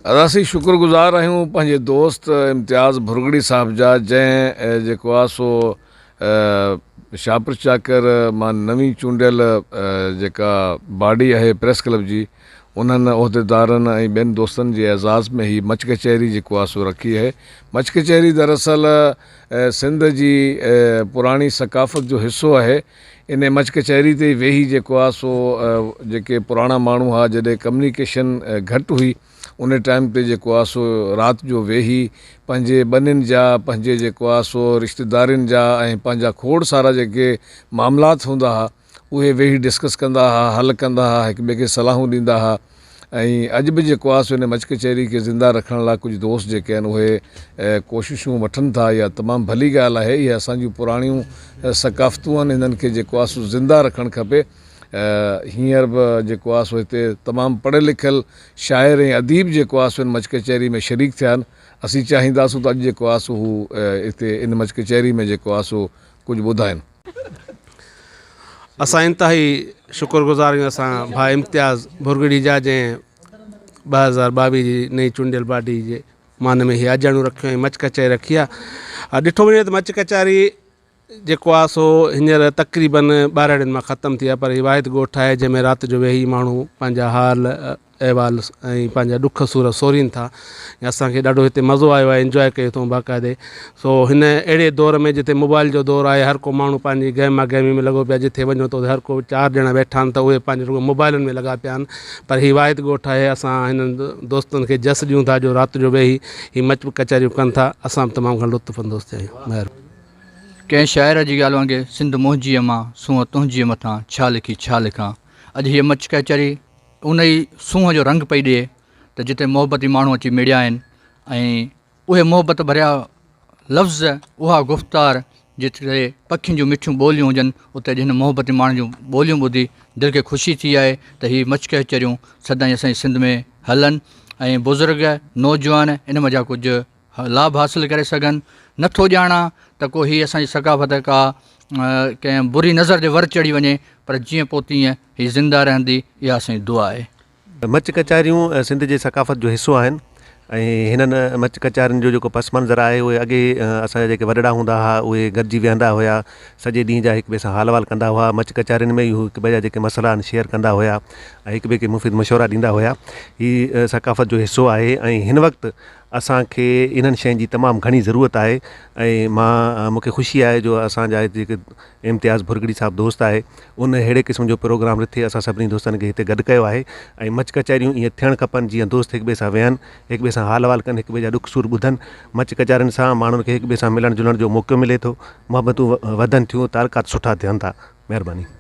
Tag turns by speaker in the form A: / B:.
A: असीं शुक्रगुज़ार आहियूं पंहिंजे दोस्त इम्तियाज़ भुरगड़ी साहब जा, जंहिं जेको आहे सो शाहपुर चाकर मां नवीं चूंडियल जेका बॉडी आहे प्रेस क्लब जी, उन्हनि उहिदेदारनि ऐं ॿियनि दोस्तनि जे एज़ाज़ में ही मच कचहरी जेको आहे सो रखी आहे। मच कचहरी दरअसल सिंध जी पुराणी सकाफ़त जो हिसो आहे। इन मच कचहरी ते वेही जेको आहे सो जेके पुराणा माण्हू हुआ, जॾहिं कम्युनिकेशन घटि हुई, उन टाइम ते जेको आहे सो राति जो वेही पंहिंजे ॿनियुनि जा, पंहिंजे जेको आहे सो रिश्तेदारनि जा ऐं पंहिंजा खोड़ सारा जेके मामलात हूंदा हुआ, उहे वेही डिस्कस कंदा हुआ, हल कंदा हुआ, हिक ॿिए खे सलाहूं ॾींदा हुआ। ऐं अॼु बि जेको आहे सो हिन मच कचहरी खे ज़िंदा रखण लाइ कुझु दोस्त जेके आहिनि उहे कोशिशूं वठनि था। इहा तमामु भली ॻाल्हि आहे। इहा असांजूं पुराणियूं सकाफ़तूं आहिनि, हिननि खे जेको आहे सो ज़िंदा रखणु खपे। हींअर बि जेको आहे सो हिते तमामु पढ़ियल लिखियल शाइर ऐं अदीब जेको आहे सो हिन मच कचहरी में शरीक थिया आहिनि। असीं चाहींदासीं त अॼु जेको आहे सो हू हिते इन मच कचहरी में जेको आहे सो कुझु ॿुधाइनि।
B: असां इंतिहाई शुक्रगुज़ार आहियूं असां भाउ इम्तियाज़ भुरगड़ी जा, जंहिं 2022 जी नई चूंडियल बॉडी जे मान में हीअ अॼाणू रखियो ऐं मच कचहरी रखी आहे। ॾिठो वञे त मच कचहरी जेको आहे सो हींअर तक़रीबन 12 ॾींहंनि मां ख़तमु थी आहे, पर हीअ वाहिद ॻोठ आहे जंहिंमें राति जो वेही माण्हू पंहिंजा हाल अहिवाल ऐं पंहिंजा ॾुख सूर सोरीनि था। असांखे ॾाढो हिते मज़ो आयो आहे, इंजॉय कयो अथऊं बाक़ाइदे। सो हिन अहिड़े दौर में जिते मोबाइल जो दौरु आहे, हर को माण्हू पंहिंजी गहमा गहमी में लॻो पिया। जिथे वञो त हर को 4 ॼणा वेठा आहिनि त उहे पंहिंजे रुॻो मोबाइलनि में लॻा पिया आहिनि। पर हीअ वाहिद ॻोठ आहे। असां हिननि दोस्तनि खे जस ॾियूं था जो राति जो वेही हीअ मच कचहरियूं कनि था। असां बि तमामु घणो लुत्फ़ अंदोज़ थिया आहियूं। महिरबानी।
C: कंहिं शाइर जी ॻाल्हि वांगुरु सिंध मुंहिंजीअ मां सूंहं तुंहिंजीअ मथां छा लिखी छा लिखां। अॼु हीअ मच कचहरी उन ई सूंहं जो रंग पई ॾिए त जिते मोहबती माण्हू अची मिड़िया आहिनि ऐं उहे मोहबत भरिया लफ़्ज़, उहा गुफ़्तार जिते पखियुनि जूं मिठियूं ॿोलियूं हुजनि, उते जिन मोहबती माण्हुनि जूं ॿोलियूं ॿुधी दिलि खे ख़ुशी थी आहे त हीअ मच कचहरियूं सदाईं असांजी सिंध में हलनि ऐं बुज़ुर्ग नौजवान इन मज़ा कुझु लाभ हासिल करे सघनि। नथो ॼाणा त को हीअ असांजी सकाफ़त का कंहिं बुरी नज़र जे वर चढ़ी वञे, पर जीअं पोइ तीअं हीअ ज़िंदा रहंदी, इहा असांजी दुआ आहे।
D: मच कचहरियूं सिंध जे सकाफ़त जो हिसो आहिनि ऐं हिननि मच कचहरियुनि जो जेको पस मंज़र आहे उहे अॻे असांजा जेके वॾड़ा हूंदा हुआ उहे गॾिजी वेहंदा हुआ, सॼे ॾींहं जा हिक ॿिए सां हाल वाल कंदा हुआ। मच कचहरियुनि में ई हू हिक ॿिए जा जेके मसइला आहिनि शेयर कंदा हुआ ऐं हिक ॿिए खे मुफ़ीद मशवरा ॾींदा हुआ। हीअ सकाफ़त जो हिसो आहे ऐं हिन वक़्तु असांखे इन्हनि शयुनि जी तमामु घणी ज़रूरत आहे। ऐं मूंखे ख़ुशी आहे जो असांजा जेके इम्तियाज़ भुरगड़ी साहब दोस्त आहे, उन अहिड़े क़िस्म जो प्रोग्राम रिथे असां सभिनी दोस्तनि खे हिते गॾु कयो आहे। ऐं मच कचहरियूं ईअं थियणु खपनि जीअं दोस्त हिक ॿिए सां वेहनि, हिक ॿिए सां हाल वाल कनि, हिक ॿिए जा ॾुख सूर ॿुधनि। मच कचहरियुनि सां माण्हुनि खे हिक ॿिए सां मिलण जुलण जो मौक़ो मिले थो, मोहबतूं वधनि थियूं, तालुकात सुठा थियनि था। महिरबानी।